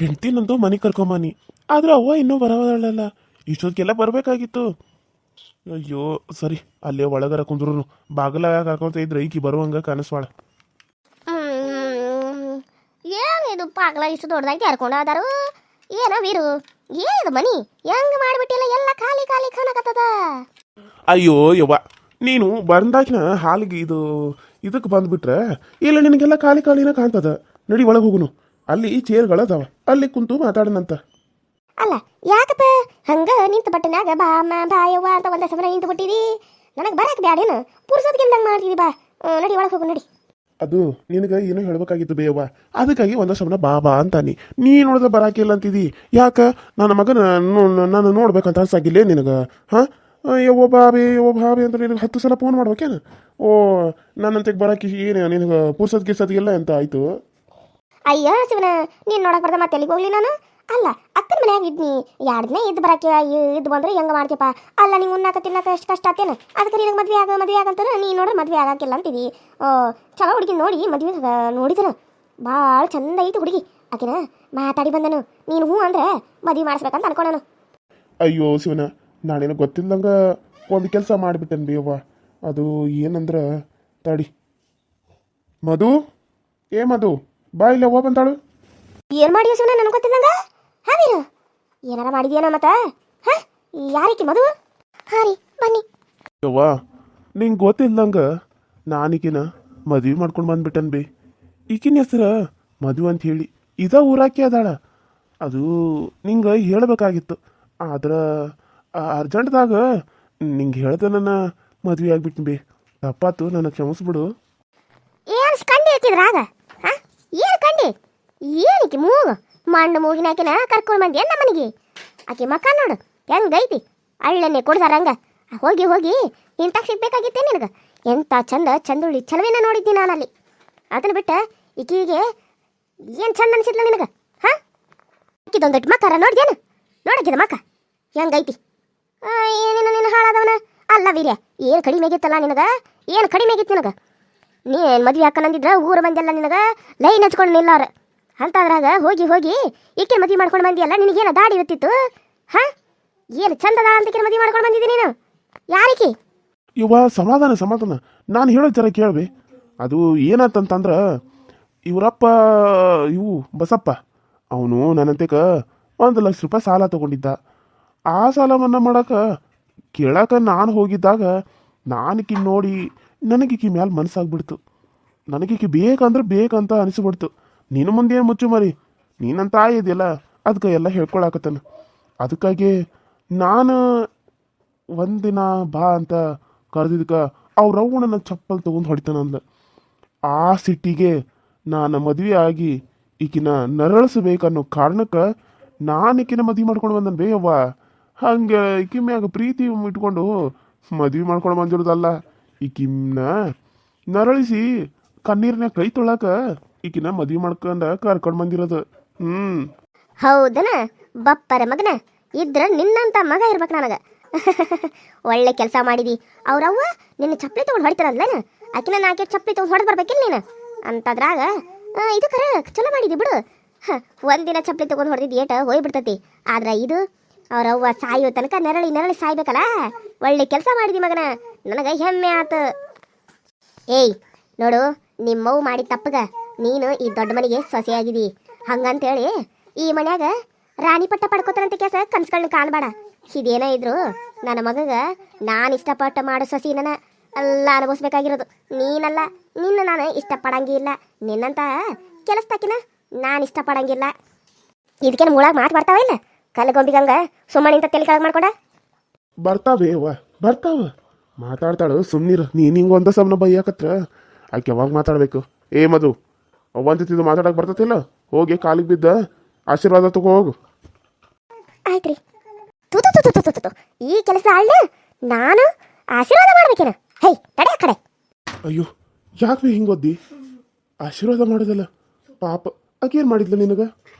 ಹೆಂಡ್ತಿನಂತೂ ಮನೆ ಕರ್ಕೊಂಬನಿ ಆದ್ರೆ ಅವ್ವ ಇನ್ನೂ ಬರೋದಲ್ಲ. ಇಷ್ಟೊತ್ತಿಗೆಲ್ಲ ಬರಬೇಕಾಗಿತ್ತು. ಅಯ್ಯೋ ಸರಿ, ಅಲ್ಲೇ ಒಳಗರ ಕುಂದ್ರು ಬಾಗಲ ಹಾಕೋತ ಇದ್ರೆ ಈಕಿ ಬರುವಂಗ ಕಾಣಿಸ್ವಾಳ. ಏನಿದು ಪಾಗ್ಲ ಇಷ್ಟು ದೊಡ್ಡದಾಗಿ ಹರ್ಕೊಂಡು ಅದಾರು. ಏನ ವೀರು, ಏನಿದು ಮನಿ ಹೆಂಗ್ ಮಾಡ್ಬಿಟ್ಟಿಲ್ಲ, ಎಲ್ಲ ಖಾಲಿ ಖಾಲಿ ಕಾಣಕತ್ತದ. ಅಯ್ಯೋ ಯವ್ವ, ನೀನು ಬಂದಾಕಿನ ಹಾಲಿಗೆ ಇದಕ್ಕೆ ಬಂದ್ಬಿಟ್ರೆ ಇಲ್ಲ ನಿನಗೆಲ್ಲ ಖಾಲಿ ಖಾಲಿನ ಕಾಣ್ತದ. ನಡಿ ಒಳಗೆ ಹೋಗುನು, ಅಲ್ಲಿ ಚೇರ್ಗಳದಾವ, ಅಲ್ಲಿ ಕುಂತು ಮಾತಾಡನಂತ. ಅಲ್ಲ ಯಾಕಪ್ಪ ಹಂಗ ನಿಂತ ಬಟ್ಟನ್ಯಾಗ ಬಾ ಅಮ್ಮ ಬಾ ಯವ್ವ ಅಂತ ಒಂದೇ ಸಮಯ ನಿಂತು ಬಿಟ್ಟಿದಿ. ನನಗೆ ಬರಕ್ಕೆ ಬ್ಯಾಡೇನು, ಪುರ್ಸೋದ್ಗಿಲ್ದಂಗೆ ಮಾಡ್ತಿದಿ. ಬಾ ನಡಿ ಒಳಗೆ ಹೋಗು ನಡಿ. ಅದು ನಿನಗೆ ಏನೋ ಹೇಳಬೇಕಾಗಿತ್ತು ಬೇಯವ್ವ, ಅದಕ್ಕಾಗಿ ಒಂದ ಸಮನ ಬಾ ಬಾ ಅಂತಾನಿ. ನೀ ನೋಡಿದ್ರೆ ಬರಾಕಿಲ್ಲ ಅಂತಿದಿ. ಯಾಕ ನನ್ನ ಮಗನ ನಾನು ನೋಡ್ಬೇಕಂತ ಅನ್ಸಾಗಿಲ್ಲೇ ನಿನಗೆ? ಹಾಂ, ಯವ್ವ ಬಾಬಿ ಯವ್ವ ಬಾಬಿ ಅಂತ ನಿನಗೆ 10 ಸಲ ಫೋನ್ ಮಾಡ್ಬೇಕೇನು? ಓ ನನ್ನಂತೆಗೆ ಬರಾಕಿ ಏನು ನಿನಗೆ ಪುರ್ಸದ್ ಗಿರ್ಸದ್ಗಿಲ್ಲ ಅಂತ ಆಯ್ತು. ಅಯ್ಯೋ ಶಿವನ, ನೀನು ನೋಡಕ್ ಬರ್ದ ಮತ್ತೆ ಎಲ್ಲಿಗೆ ಹೋಗ್ಲಿ ನಾನು? ಅಲ್ಲ ಅಕ್ಕನ ಮನ್ಯಾಗ ಇದ್ನಿ, 2 ದಿನ ಇದ್ದು ಬರಾಕಿ ಇದ್ದು ಬಂದ್ರೆ ಹೆಂಗೆ ಮಾಡ್ತೀಯಪ್ಪ? ಅಲ್ಲ ನೀವು ಉಣ್ಣಾಕ ತಿನ್ನಕ ಎಷ್ಟು ಕಷ್ಟ ಆತೇನು? ಅದಕ್ಕೆ ನಿನಗೆ ಮದ್ವೆ ಆಗಂತಾನೆ ನೀನು ನೋಡ್ರೆ ಮದ್ವೆ ಆಗಾಕಿಲ್ಲ ಅಂತಿದಿ. ಚಲೋ ಹುಡುಗಿ ನೋಡಿ ಮದ್ವೆ ನೋಡಿದನು, ಭಾಳ ಚಂದ ಐತಿ ಹುಡುಗಿ. ಆಕಿನ ಮಾತಾಡಿ ಬಂದನು, ನೀನು ಹ್ಞೂ ಅಂದ್ರೆ ಮದ್ವೆ ಮಾಡಿಸ್ಬೇಕಂತ ಅನ್ಕೊಂಡನು. ಅಯ್ಯೋ ಶಿವನ, ನಾನೇನು ಗೊತ್ತಿಲ್ಲಂಗ ಒಂದು ಕೆಲಸ ಮಾಡಿಬಿಟ್ಟೇನು ಬೇಯವ್ವ. ಅದು ಏನಂದ್ರೆ ತಡಿ. ಮಧು, ಏ ಮಧು ಬಾ ಇಲ್ಲ ಅವ್ವ ಬಂದಾಳು. ಏನು ಮಾಡಿಯೋ ಶಿವನ ನನಗೆ ಗೊತ್ತಿಲ್ಲಂಗ? ಹಾ ವೀರು, ಏನಾರ ಮಾಡಿದ್ಯಾನ ಮತ್ತ? ಹಾ, ಯಾರಿಕಿ ಮಧು? ಹಾಂ ರೀ ಬನ್ನಿ. ಯವ್ವ, ನಿಂಗೆ ಗೊತ್ತಿಲ್ಲಂಗ ನಾನೀಕಿನ ಮದ್ವೆ ಮಾಡ್ಕೊಂಡು ಬಂದ್ಬಿಟ್ಟನ್ ಬೇ. ಈಕಿನ ಹೆಸರ ಮಧು ಅಂತ ಹೇಳಿ ಊರಾಕಿ ಅದಾಳ. ಅದು ನಿಂಗೆ ಹೇಳಬೇಕಾಗಿತ್ತು, ಆದ್ರೆ ಅರ್ಜೆಂಟ್ದಾಗ ನಿಂಗೆ ಹೇಳ್ದೆ ನನ್ನ ಮದ್ವೆ ಆಗ್ಬಿಟ್ಟು ಬೇ. ತಪ್ಪಾತು, ನನ್ನ ಕ್ಷಮಿಸ್ಬಿಡು. ಏನು ಕಂಡು ಹೇಳ್ತಿದ್ರಾಗ? ಹಾಂ, ಏನು ಕಂಡು? ಏನಕ್ಕೆ ಮಣ್ಣು ಮೂಗಿನಾಕಿನ ಕರ್ಕೊಂಡು ಬಂದಿ ನಮ್ಮ ಮನೆಗೆ? ಆಕೆ ಮಕ್ಕ ನೋಡು ಹೆಂಗೈತಿ, ಅಳ್ಳನ್ನೇ ಕೊಡ್ದಾರ ಹಂಗ. ಹೋಗಿ ಹೋಗಿ ಇಂತಾಗ ಸಿಗ್ಬೇಕಾಗಿತ್ತೇ ನಿನಗೆ? ಎಂಥ ಚಂದುಳ್ಳಿ ಚಲವಿನ ನೋಡಿದ್ದಿ ನಾನಲ್ಲಿ. ಅದನ್ನು ಬಿಟ್ಟು ಈಕಿಗೆ ಏನು ಚಂದ ಅನಿಸಿದ್ಲ ನಿನಗೆ? ಹಾಂ, ಈಕಿದೊಂದಟ್ಟು ಮಕ್ಕರ ನೋಡಿದೇನು? ನೋಡಕ್ಕಿದ ಮಕ್ಕ ಹೆಂಗೈತಿ? ಏನೇನು ನೀನು ಹಾಳಾದವನ ಅಲ್ಲ ವೀರ್ಯ. ಏನು ಕಡಿಮೆ ಆಗಿತ್ತಲ್ಲ ನಿನಗೆ? ಏನು ಕಡಿಮೆ ಆಗಿತ್ತು ನಿನಗೆ? ನೀನು ಮದುವೆ ಹಾಕನಂದಿದ್ರೆ ಊರು ಮಂದಿಯಲ್ಲ ನಿನಗೆ ಲೈನ್ ಹಚ್ಕೊಂಡು ನಿಲ್ಲವ್ರೆ. ಅಂತದ್ರಾಗ ಹೋಗಿ ಹೋಗಿ ಈಕೆ ಮದುವೆ ಮಾಡ್ಕೊಂಡು ಬಂದಿಯಲ್ಲ, ನಿನಗೇನು ದಾಡಿ ಇವತ್ತಿತ್ತು? ಹಾಂ, ಏನು ಚಂದದ ಅಂತಕ್ಕೆ ಮದುವೆ ಮಾಡ್ಕೊಂಡು ಬಂದಿದ್ದಿ ನೀನು? ಯಾರಿಕಿ? ಇವ ಸಮಾಧಾನ, ನಾನು ಹೇಳೋದು ಜರ ಕೇಳ್ಬಿ. ಅದು ಏನಂತಂದ್ರೆ ಇವರಪ್ಪ ಬಸಪ್ಪ ಅವನು ನನ್ನಂತೆಕ 1 ಲಕ್ಷ ರೂಪಾಯಿ ಸಾಲ ತೊಗೊಂಡಿದ್ದ. ಆ ಸಾಲ ಮನ್ನಾ ಮಾಡೋಕೆ ಕೇಳಕ್ಕೆ ನಾನು ಹೋಗಿದ್ದಾಗ ನಾನಿಕಿ ನೋಡಿ ನನಗೀಕಿ ಮ್ಯಾಲೆ ಮನಸ್ಸಾಗ್ಬಿಡ್ತು. ನನಗೀಕಿ ಬೇಕಂತ ಅನಿಸ್ಬಿಡ್ತು. ನೀನು ಮುಂದೆ ಏನು ಮುಚ್ಚು ಮರಿ, ನೀನಂತ ಇದೆಯಲ್ಲ ಅದಕ್ಕೆ ಎಲ್ಲ ಹೇಳ್ಕೊಳಕತ್ತಾನ. ಅದಕ್ಕಾಗಿ ನಾನು ಒಂದಿನ ಬಾ ಅಂತ ಕರೆದಿದ್ದಕ್ಕೆ ಅವ್ರವ್ವ ನನ್ನ ಚಪ್ಪಲ್ ತೊಗೊಂಡು ಹೊಡಿತಾನಂದ. ಆ ಸಿಟ್ಟಿಗೆ ನಾನು ಮದುವೆ ಆಗಿ ಈಕಿನ ನರಳಿಸ್ಬೇಕನ್ನೋ ಕಾರಣಕ್ಕೆ ನಾನು ಈಕಿನ ಮದುವೆ ಮಾಡ್ಕೊಂಡು ಬಂದನು ಬೇಯವ್ವ. ಹಂಗೆ ಈಕಿ ಮ್ಯಾಗ ಪ್ರೀತಿ ಇಟ್ಕೊಂಡು ಮದುವೆ ಮಾಡ್ಕೊಂಡು ಬಂದಿರೋದಲ್ಲ, ಈಕಿನ ನರಳಿಸಿ ಕಣ್ಣೀರ್ನಾಗ ಕೈ ತೊಳಕ ಈಕಿನ ಮದುವೆ ಮಾಡ್ಕೊಂಡು ಕರ್ಕೊಂಡು ಬಂದಿರೋದು. ಹೌದನ ಬಪ್ಪರ ಮಗನ ಇದ್ರ ನಿನ್ನಂತ ಮಗ ಇರ್ಬೇಕು ನನಗೆ. ಒಳ್ಳೆ ಕೆಲಸ ಮಾಡಿದಿ. ಅವ್ರವ್ವ ನಿನ್ನ ಚಪ್ಪಲಿ ತೊಗೊಂಡು ಹೊಡಿತಾರಲ್ಲೇನು? ಆಕಿನ ನಾಕೆ ಚಪ್ಪಲಿ ತೊಗೊಂಡು ಹೊಡೆದು ಬರ್ಬೇಕಿಲ್ಲ ನೀನು? ಅಂತದ್ರಾಗ ಇದು ಕರೆ ಚಲೋ ಮಾಡಿದಿ ಬಿಡು. ಒಂದಿನ ಚಪ್ಪಲಿ ತೊಗೊಂಡು ಹೊಡೆದಿದ್ದು ಏಟ ಹೋಗ್ಬಿಡ್ತತಿ. ಆದ್ರೆ ಇದು ಅವ್ರವ್ವ ಸಾಯೋ ತನಕ ನೆರಳಿ ಸಾಯ್ಬೇಕಲ್ಲ. ಒಳ್ಳೆ ಕೆಲಸ ಮಾಡಿದಿ ಮಗನ, ನನಗೆ ಹೆಮ್ಮೆ ಆತು. ಏಯ್ ನೋಡು, ನಿಮ್ಮವ್ವ ಮಾಡಿದ ತಪ್ಪಗ ನೀನು ಈ ದೊಡ್ಡ ಮನೆಗೆ ಸೊಸೆಯಾಗಿದಿ. ಹಂಗಂತೇಳಿ ಈ ಮನ್ಯಾಗ ರಾಣಿ ಪಟ್ಟ ಪಡ್ಕೋತಾರಂತ ಕೆಲಸ ಕನ್ಸ್ಗಳನ್ನ ಕಾಣಬೇಡ. ಇದೇನ ಇದ್ರು ನನ್ನ ಮಗಗ ನಾನು ಇಷ್ಟಪಟ್ಟ ಮಾಡೋ ಸೊಸಿನ ಎಲ್ಲ ಅನುಭವಿಸ್ಬೇಕಾಗಿರೋದು ನೀನಲ್ಲ. ನಾನು ಇಷ್ಟಪಡಂಗಿಲ್ಲ, ನಿನ್ನಂತ ಕೆಲಸದಾಕಿನ ನಾನು ಇಷ್ಟಪಡಂಗಿಲ್ಲ. ಇದಕ್ಕೇನು ಮುಳಾಗ ಮಾತು ಬರ್ತಾವ ಇಲ್ಲ? ಕಲ್ಲಗೊಂಬಿಗಂಗ ಸುಮ್ಮನಿಂತ ತಲೆ ಕೆಳಗೆ ಮಾಡ್ಕೊಂಡ ಬರ್ತಾವ ಮಾತಾಡ್ತಾಳು. ಸುಮ್ಮನಿರು ನೀನು ಹಿಂಗೆ ಒಂದ ಸಮನ ಬೈಯಾಕತ್ರ ಆಕೆ ಯಾವಾಗ ಮಾತಾಡಬೇಕು? ಏ ಮಧು, ಅವಂತಿದ್ದು ಮಾತಾಡಕ್ಕೆ ಬರ್ತತಿಲ್ಲ, ಹೋಗಿ ಕಾಲಿಗೆ ಬಿದ್ದ ಆಶೀರ್ವಾದ ತಗೋ ಹೋಗು. ಆಯ್ತ್ರಿ. ಈ ಕೆಲಸ ಅಲ್ಲ, ನಾನು ಆಶೀರ್ವಾದ ಮಾಡ್ಬೇಕೇನ? ಹೈ ತಡೆ ಕಡೆ. ಅಯ್ಯೋ ಯಾಕೆ ಹಿಂಗೆ ಓದ್ದಿ? ಆಶೀರ್ವಾದ ಮಾಡೋದಲ್ಲ ಪಾಪ, ಆಕೇನು ಮಾಡಿದ್ಲ ನಿನಗ?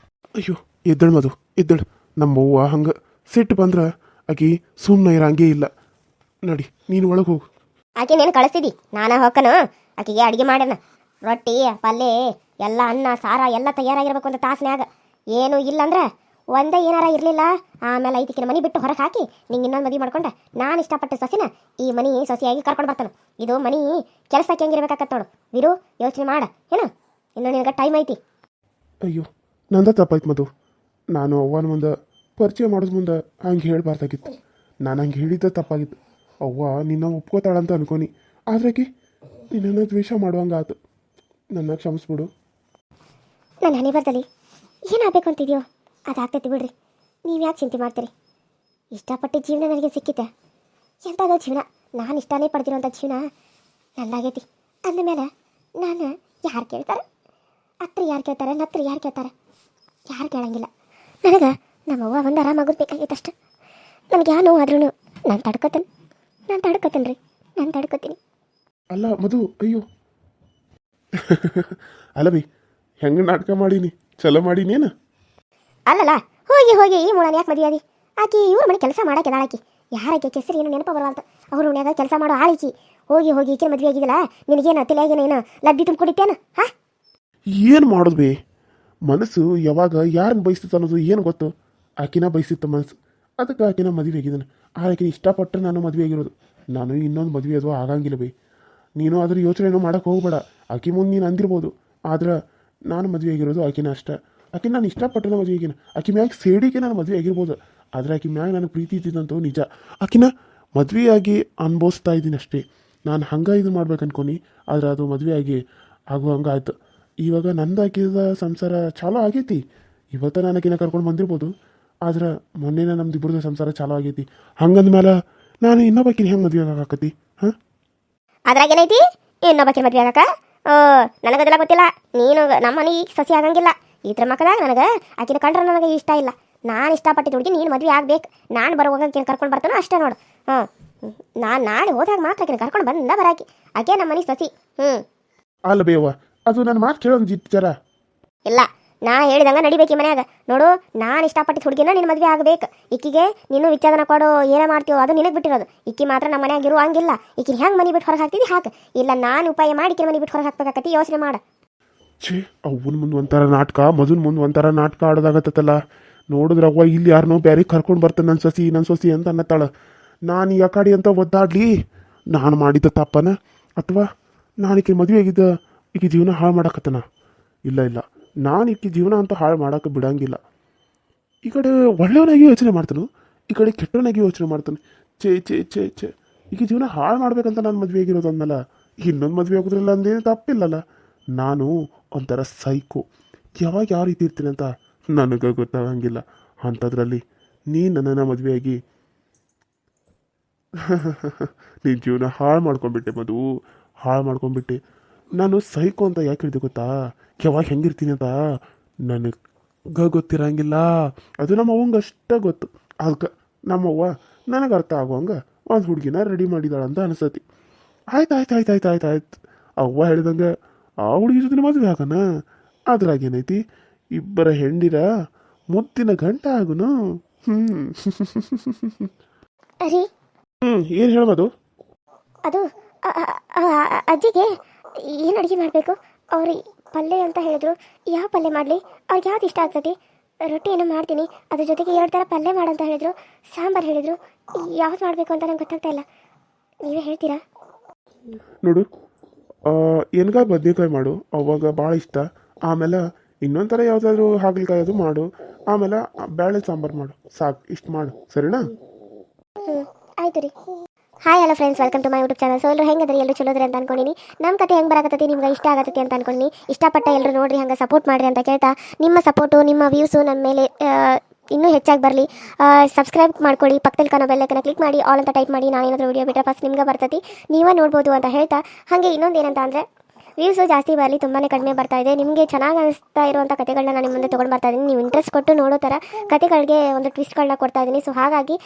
ಅಯ್ಯೋ ಎದ್ದಳು ಮಧು ಎದ್ದಳು. ನಮ್ಮವ್ವ ಹಂಗೆ ಸಿಟ್ಟು ಬಂದ್ರೆ ಆಕಿ ಸುಮ್ಮನೆ ಇರಂಗೇ ಇಲ್ಲ. ನಡಿ ನೀನು ಒಳಗೆ ಹೋಗು. ಆಕೆ ನೀನು ಕಳಿಸ್ತಿದ್ದಿ, ನಾನು ಹೋಗ್ಕನು ಆಕೆಗೆ ಅಡುಗೆ ಮಾಡ್ಯಾನ. ರೊಟ್ಟಿ ಪಲ್ಯ ಎಲ್ಲ ಅನ್ನ ಸಾರ ಎಲ್ಲ ತಯಾರಾಗಿರ್ಬೇಕು ಅಂತ ತಾಸನ್ಯಾಗ. ಏನು ಇಲ್ಲ ಅಂದ್ರೆ ಒಂದೇ ಏನಾರ ಇರಲಿಲ್ಲ ಆಮೇಲೆ ಐದಕ್ಕಿನ ಮನೆ ಬಿಟ್ಟು ಹೊರಗೆ ಹಾಕಿ ನಿಂಗೆ ಇನ್ನೊಂದು ಮದುವೆ ಮಾಡ್ಕೊಂಡೆ ನಾನು ಇಷ್ಟಪಟ್ಟ ಸೊಸಿನ ಈ ಮನೆ ಸೊಸೆಯಾಗಿ ಕರ್ಕೊಂಡು ಬರ್ತಾನೆ. ಇದು ಮನೆ ಕೆಲಸಕ್ಕೆ ಹೆಂಗಿರ್ಬೇಕಾಕತ್ತ ನೋಡು. ವಿರು ಯೋಚನೆ ಮಾಡ ಏನು, ಇನ್ನು ನಿನಗೆ ಟೈಮ್ ಐತಿ. ಅಯ್ಯೋ ನಂದ ತಪ್ಪಾಯ್ತು ಮಧು. ನಾನು ಅವ್ವನ ಮುಂದೆ ಪರಿಚಯ ಮಾಡೋದು ಮುಂದೆ ಹಂಗೆ ಹೇಳಬಾರ್ದಾಗಿತ್ತು. ನಾನು ಹಂಗೆ ಹೇಳಿದ್ದೆ ತಪ್ಪಾಗಿತ್ತು. ಅವ್ವ ನಿನ್ನ ಒಪ್ಕೋತಾಳಂತ ಅನ್ಕೊನಿ, ಆದ್ರಾಕಿ ನಿನ್ನನ್ನು ದ್ವೇಷ ಮಾಡುವಂಗಾತು. ನನ್ನ ಕ್ಷಮಿಸ್ಬಿಡು. ನನ್ನ ಹನಿ ಬರ್ದಲ್ಲಿ ಏನಾಗಬೇಕು ಅಂತಿದೆಯೋ ಅದಾಗ್ತೈತಿ ಬಿಡ್ರಿ. ನೀವು ಯಾಕೆ ಚಿಂತೆ ಮಾಡ್ತೀರಿ? ಇಷ್ಟಪಟ್ಟು ಜೀವನ ನನಗೆ ಸಿಕ್ಕಿತೆ. ಎಂಥದೋ ಜೀವನ, ನಾನು ಇಷ್ಟನೇ ಪಡ್ತಿರೋಂಥ ಜೀವನ ನಂದಾಗೈತಿ ಅಂದಮೇಲೆ ನಾನು ಯಾರು ಕೇಳ್ತಾರೆ? ಹತ್ರ ಯಾರು ಕೇಳ್ತಾರೆ, ನತ್ರ ಯಾರು ಕೇಳ್ತಾರೆ? ಯಾರು ಕೇಳಂಗಿಲ್ಲ. ನನಗೆ ನಮ್ಮವ್ವ ಒಂದು ಆರಾಮಾಗೋದು ಬೇಕಾಗಿತ್ತು ಅಷ್ಟೆ. ನನಗೆ ಯಾವ ನೋವು ಆದ್ರೂ ನಾನು ತಡ್ಕೊತೀನಿ ರೀ, ನಾನು ತಡ್ಕೊತೀನಿ. ಅಲ್ಲ ಮಧು, ಅಯ್ಯೋ ಅಲ್ಲ ಬಿ ಹೆಂಗೆ ನಾಟಕ ಮಾಡೀನಿ, ಚಲೋ ಮಾಡೀನೇನು? ಅಲ್ಲಲ್ಲ, ಹೋಗಿ ಹೋಗಿ ಈ ಮೂಳನ ಯಾಕೆ ಮದುವೆ ಆದಿ? ಆಕಿ ಇವ್ರ ಮನೆ ಕೆಲಸ ಮಾಡಕ್ಕೆ ಆಕಿ ಯಾರಕ್ಕೆ ಕೆಸರು ಏನು ನೆನಪ ಬರವಾಲ್ತ. ಅವ್ರ ಮನ್ಯಾಗ ಕೆಲಸ ಮಾಡೋ ಆಳಿಕಿ ಹೋಗಿ ಹೋಗಿ ಈಕಿನ ಮದುವೆ ಆಗಿದಿಲ್ಲ. ನಿನಗೇನು ತಲೆಯಾಗೇನು ಏನು ಲದ್ದಿ ತುಂಬಿಕೊಡಿತ್ತೇನು? ಹಾಂ, ಏನು ಮಾಡೋದು ಬಿ? ಮನಸ್ಸು ಯಾವಾಗ ಯಾರನ್ನ ಬಯಸ್ತಿತ್ತು ಅನ್ನೋದು ಏನು ಗೊತ್ತು? ಆಕಿನ ಬಯಸಿತ್ತು ಮನಸ್ಸು, ಅದಕ್ಕೆ ಆಕಿನ ಮದುವೆ ಆಗಿದ್ದಾನೆ. ಆಕಿನ ಇಷ್ಟಪಟ್ಟರೆ ನಾನು ಮದುವೆ ಆಗಿರೋದು. ನಾನು ಇನ್ನೊಂದು ಮದುವೆ ಅದು ಆಗಂಗಿಲ್ಲ ಬೈ. ನೀನು ಅದ್ರ ಯೋಚನೆನೂ ಮಾಡೋಕೆ ಹೋಗ್ಬೇಡ. ಆಕಿ ಮುಂದೆ ನೀನು ಅಂದಿರ್ಬೋದು, ಆದ್ರೆ ನಾನು ಮದುವೆ ಆಗಿರೋದು ಆಕಿನ ಅಷ್ಟೇ. ಆಕಿನ ನಾನು ಇಷ್ಟಪಟ್ಟರೆ ಮದುವೆ ಆಗಿನ. ಆಕಿ ಮ್ಯಾಗ ಸೇಡಿಗೆ ನಾನು ಮದುವೆ ಆಗಿರ್ಬೋದು, ಆದರೆ ಆಕಿ ಮ್ಯಾಗ ನನಗೆ ಪ್ರೀತಿ ಇದ್ದಿದ್ದಂತೂ ನಿಜ. ಆಕಿನ ಮದುವೆಯಾಗಿ ಅನುಭವಿಸ್ತಾ ಇದ್ದೀನಿ ಅಷ್ಟೇ. ನಾನು ಹಂಗೆ ಇದು ಮಾಡ್ಬೇಕು ಅನ್ಕೊನಿ, ಆದರೆ ಅದು ಮದುವೆಯಾಗಿ ಆಗುವಂಗೆ ಆಯ್ತು. ಇವಾಗ ನಂದು ಹಾಕಿದ ಸಂಸಾರ ಚಾಲೂ ಆಗೈತಿ. ಇವತ್ತು ನಾನು ಆಕಿನ ಕರ್ಕೊಂಡು ಬಂದಿರ್ಬೋದು, ಆದ್ರೆ ಮೊನ್ನೆನೇ ನಮ್ದು ಇಬ್ಬರದು ಸಂಸಾರ ಚಾಲೂ ಆಗೈತಿ. ಹಂಗಂದ್ಮೇಲೆ ನಾನು ಇನ್ನೊಬ್ಬಕಿನ ಹೆಂಗೆ ಮದುವೆ ಆಗಾಕತ್ತಿ? ಹಾಂ, ಅದ್ರಾಗೇನೈತಿ ಇನ್ನೊಬ್ಬಕ್ಕೆ ಮದುವೆ ಆಗಕ್ಕ? ನನಗದೆಲ್ಲ ಗೊತ್ತಿಲ್ಲ. ನೀನು ನಮ್ಮ ಮನೆ ಸಸಿ ಆಗಂಗಿಲ್ಲ. ಈ ಥರ ಮಕ್ಕದಾಗ ನನಗೆ ಆಕಿನ ಕಂಡ್ರೆ ನನಗೆ ಇಷ್ಟ ಇಲ್ಲ. ನಾನು ಇಷ್ಟಪಟ್ಟಿದ್ದು ಹುಡುಗಿ ನೀನು ಮದುವೆ ಆಗ್ಬೇಕು. ನಾನು ಬರುವಾಗ ಆಕಿನ ಕರ್ಕೊಂಡು ಬರ್ತಾನೋ ಅಷ್ಟೇ ನೋಡು. ಹಾಂ, ನಾನು ನಾಳೆ ಹೋದಾಗ ಮಾತ್ರ ಆಕಿನ ಕರ್ಕೊಂಡು ಬಂದ ಬರಾಕಿ. ಆಕೆ ನಮ್ಮ ಮನೆ ಸಸಿ. ಅಲ್ಲ ಬೇವ, ಅದು ನನ್ನ ಮಾತು ಕೇಳೋದು ಜಿಟ್ಟಾರ ಇಲ್ಲ. ನಾ ಹೇಳಿದಂಗೆ ನಡಿಬೇಕು ಈ ಮನ್ಯಾಗ. ನೋಡು, ನಾನು ಇಷ್ಟಪಟ್ಟಿದ್ದು ಹುಡುಗಿನ ನಿನ್ನ ಮದುವೆ ಆಗಬೇಕು. ಈಕಿಗೆ ನೀನು ವಿಚ್ಛೇದನ ಕೊಡು, ಏನೇ ಮಾಡ್ತೀವೋ ಅದು ನಿನಗೆ ಬಿಟ್ಟಿರೋದು. ಈಕಿ ಮಾತ್ರ ನಮ್ಮ ಮನ್ಯಾಗ ಇರೋ ಹಂಗಿಲ್ಲ. ಈಕಿನ ಹೆಂಗೆ ಮನೆ ಬಿಟ್ಟು ಹೊರಗೆ ಹಾಕ್ತಿದ್ದಿ ಹಾಕು, ಇಲ್ಲ ನಾನು ಉಪಾಯ ಮಾಡಿ ಈಕಿನ ಮನೆ ಬಿಟ್ಟು ಹೊರಗೆ ಹಾಕ್ಬೇಕಾಕತಿ. ಯೋಚನೆ ಮಾಡ. ಛೇ, ಅವ್ವನ ಮುಂದೆ ಒಂಥರ ನಾಟಕ, ಮದುನ ಮುಂದೆ ಒಂಥರ ನಾಟಕ ಆಡೋದಾಗತ್ತಲ್ಲ. ನೋಡಿದ್ರೆ ಅವ್ವ ಇಲ್ಲಿ ಯಾರನ್ನೋ ಬ್ಯಾರಿಗೆ ಕರ್ಕೊಂಡು ಬರ್ತಾನೆ ನನ್ನ ಸೊಸಿ ಅಂತ ಅನ್ನತ್ತಾಳ. ನಾನು ಈ ಕಡೆ ಅಂತ ಒದ್ದಾಡ್ಲಿ? ನಾನು ಮಾಡಿದ್ದ ತಪ್ಪನ, ಅಥವಾ ನಾನು ಈಕೆ ಮದುವೆ ಆಗಿದ್ದ ಈಕೆ ಜೀವನ ಹಾಳು ಮಾಡಕತ್ತನ? ಇಲ್ಲ, ನಾನು ಈಕೆ ಜೀವನ ಅಂತ ಹಾಳು ಮಾಡೋಕೆ ಬಿಡಂಗಿಲ್ಲ. ಈ ಕಡೆ ಒಳ್ಳೆಯವನಾಗಿ ಯೋಚನೆ ಮಾಡ್ತಾನು, ಈ ಕಡೆ ಕೆಟ್ಟವನಾಗಿ ಯೋಚನೆ ಮಾಡ್ತಾನೆ. ಛೇ ಈಕೆ ಜೀವನ ಹಾಳು ಮಾಡ್ಬೇಕಂತ ನಾನು ಮದುವೆ ಆಗಿರೋದು ಅಂದಲ್ಲ, ಇನ್ನೊಂದು ಮದುವೆ ಆಗೋದ್ರಲ್ಲ ಅಂದೇನು ತಪ್ಪಿಲ್ಲಲ್ಲ. ನಾನು ಒಂಥರ ಸೈಕೋ, ಯಾವಾಗ ಯಾವ ರೀತಿ ಇರ್ತೀನಿ ಅಂತ ನನಗೆ ಗೊತ್ತಾಗಂಗಿಲ್ಲ. ಅಂಥದ್ರಲ್ಲಿ ನೀನು ನನ್ನನ್ನು ಮದುವೆಯಾಗಿ ನೀನು ಜೀವನ ಹಾಳು ಮಾಡ್ಕೊಂಡ್ಬಿಟ್ಟೆ ಮಧು, ಹಾಳು ಮಾಡ್ಕೊಂಡ್ಬಿಟ್ಟೆ. ನಾನು ಸೈಕೋ ಅಂತ ಯಾಕೆ ಹೇಳಿದೆ ಗೊತ್ತಾ? ಯಾವಾಗ ಹೆಂಗಿರ್ತೀನಿ ಅಂತ ನನಗೆ ಗೊತ್ತಿರಂಗಿಲ್ಲ. ಅದು ನಮ್ಮ ಅವ್ವಂಗೆ ಅಷ್ಟೇ ಗೊತ್ತು. ಅದಕ್ಕೆ ನಮ್ಮವ್ವ ನನಗೆ ಅರ್ಥ ಆಗುವಂಗೆ ಒಂದು ಹುಡುಗಿನ ರೆಡಿ ಮಾಡಿದಾಳಂತ ಅನಿಸತಿ. ಆಯ್ತು ಅವ್ವ ಹೇಳಿದಂಗೆ ಆ ಹುಡುಗಿ ಜೊತೆ ಮದುವೆ ಆಗೋಣ. ಅದ್ರಾಗೇನೈತಿ, ಇಬ್ಬರ ಹೆಂಡಿರ ಮುತ್ತಿನ ಗಂಟ ಆಗುನು. ಏನು ಹೇಳ್ಬೋದು? ಅದು ಅಜ್ಜಿಗೆ ಏನು ಅಡುಗೆ ಮಾಡಬೇಕು? ಅವ್ರು ಪಲ್ಯ ಅಂತ ಹೇಳಿದ್ರು. ಯಾವ ಪಲ್ಯ ಮಾಡಲಿ? ಅವ್ರಿಗೆ ಯಾವ್ದು ಇಷ್ಟ ಆಗ್ತದೆ? ರೊಟ್ಟಿ ಏನೋ ಮಾಡ್ತೀನಿ, ಅದ್ರ ಜೊತೆಗೆ 2 ಥರ ಪಲ್ಯ ಮಾಡಂತ ಹೇಳಿದ್ರು, ಸಾಂಬಾರು ಹೇಳಿದ್ರು. ಯಾವ್ದು ಮಾಡಬೇಕು ಅಂತ ನಂಗೆ ಗೊತ್ತಾಗ್ತಾ ಇಲ್ಲ. ನೀವೇ ಹೇಳ್ತೀರಾ? ನೋಡು, ಎಣ್ಗಾಯಿ ಬದನೆಕಾಯಿ ಮಾಡು, ಅವಾಗ ಭಾಳ ಇಷ್ಟ. ಆಮೇಲೆ ಇನ್ನೊಂದು ಥರ ಯಾವುದಾದ್ರೂ ಹಾಗಲಕಾಯಿ ಅದು ಮಾಡು. ಆಮೇಲೆ ಬೇಳೆ ಸಾಂಬಾರು ಮಾಡು, ಸಾಕು. ಇಷ್ಟು ಮಾಡು, ಸರಿನಾ? ಆಯ್ತು ರೀ. Hi hello friends, welcome to my YouTube channel. So ಎಲ್ಲರೂ ಹೆಂಗದ್ರಿ? ಎಲ್ಲರೂ ಚಲೋದ್ರಿ ಅಂತ ಅನ್ಕೊಂಡಿನಿ. ನಮ್ಮ ಕತೆ ಹೆಂಗೆ ಬರಕತ್ತೈತಿ, ನಿಮ್ಗೆ ಇಷ್ಟ ಆಗತ್ತೈತಿ ಅಂತ ಅನ್ಕೊಂಡಿನಿ. ಇಷ್ಟಪಟ್ಟ ಎಲ್ಲರೂ ನೋಡ್ರಿ, ಹಂಗೆ ಸಪೋರ್ಟ್ ಮಾಡಿರಿ ಅಂತ ಕೇಳ್ತಾ, ನಿಮ್ಮ ಸಪೋರ್ಟು ನಿಮ್ಮ ವ್ಯೂಸು ನನ್ನ ಮೇಲೆ ಇನ್ನೂ ಹೆಚ್ಚಾಗಿ ಬರಲಿ. ಸಬ್ಸ್ಕ್ರೈಬ್ ಮಾಡ್ಕೊಳ್ಳಿ, ಪಕ್ಕದಲ್ಲಿ ಕಾಣೋ ಬೆಲ್ಲೈಕನ್ನ ಕ್ಲಿಕ್ ಮಾಡಿ, ಆಲ್ ಅಂತ ಟೈಪ್ ಮಾಡಿ. ನಾನು ಏನಾದರೂ ವಿಡಿಯೋ ಬಿಟ್ಟರೆ ಫಸ್ಟ್ ನಿಮ್ಗೆ ಬರ್ತೈತಿ, ನೀವೇ ನೋಡ್ಬೋದು ಅಂತ ಹೇಳ್ತಾ, ಹಾಗೆ ಇನ್ನೊಂದು ಏನಂತ ಅಂದರೆ ವ್ಯೂಸು ಜಾಸ್ತಿ ಬರಲಿ, ತುಂಬಾ ಕಡಿಮೆ ಬರ್ತಾ ಇದೆ. ನಿಮಗೆ ಚೆನ್ನಾಗಿ ಅನಿಸ್ತಾ ಇರುವಂಥ ಕತೆಗಳನ್ನ ನಾನು ನಿಮ್ಮ ಮುಂದೆ ತೊಗೊಂಡು ಬರ್ತಾ ಇದ್ದೀನಿ. ನೀವು ಇಂಟ್ರೆಸ್ಟ್ ಕೊಟ್ಟು ನೋಡೋ ಥರ ಕತೆಗಳಿಗೆ ಒಂದು ಟ್ವಿಸ್ಟ್ಗಳನ್ನ ಕೊಡ್ತಾ ಇದ್ದೀನಿ. ಸೊ ಹಾಗಾಗಿ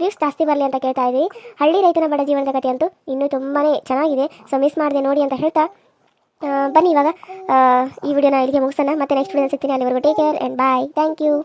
ವ್ಯೂಸ್ ಜಾಸ್ತಿ ಬರಲಿ ಅಂತ ಕೇಳ್ತಾ ಇದ್ದೀನಿ. ಹಳ್ಳಿ ರೈತನ ಬಡ ಜೀವನದ ಕತೆ ಅಂತೂ ಇನ್ನೂ ತುಂಬಾ ಚೆನ್ನಾಗಿದೆ. ಸೊ ಮಿಸ್ ಮಾಡಿದೆ ನೋಡಿ ಅಂತ ಹೇಳ್ತಾ, ಬನ್ನಿ ಇವಾಗ ಈ ವಿಡಿಯೋನ ಇಲ್ಲಿಗೆ ಮುಗಿಸೋಣ. ಮತ್ತೆ ನೆಕ್ಸ್ಟ್ ವಿಡಿಯೋ ಸಿಗ್ತೀನಿ. ಅಲ್ಲಿವರೆಗೂ take care and bye. Thank you.